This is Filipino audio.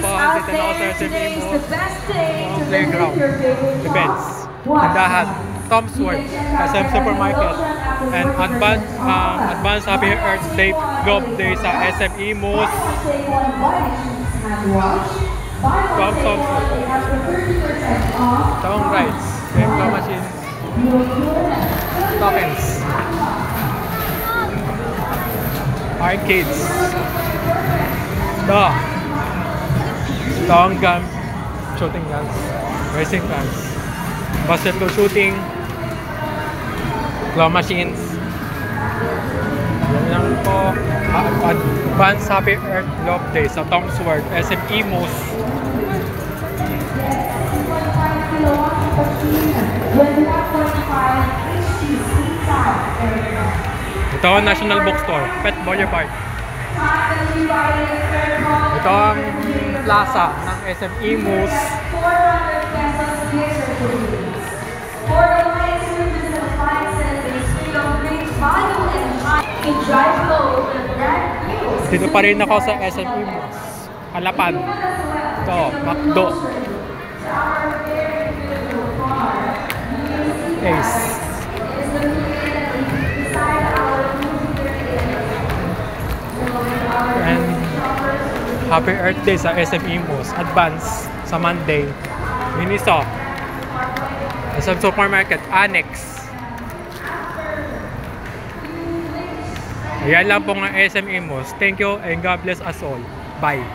Tapos, dito na ako sa SME mo. Playground. Events. Tindahan. Tom's World. SM Supermarket. And Advance Happy Earth Day Globe Day sa SM Imus. Tom's World. Tong rides. Claw machines. Tokens. Arcades. Long gun. Shooting guns. Racing guns. Basketball shooting. Claw machines. Yan lang po. Advance Happy Earth Globe Day sa Tom's World, SM Imus. Ito ang National Bookstore, Pet Boulevard. Ito ang plaza ng SM Imus. Dito pa rin ako sa SM Imus. Halapan. Ito, McDo. Ace. And Happy Earth Day sa SM Imus. Advance sa Monday. Miniso. SM Supermarket. Annex. Ayan lang po ng SM Imus. Thank you and God bless us all. Bye.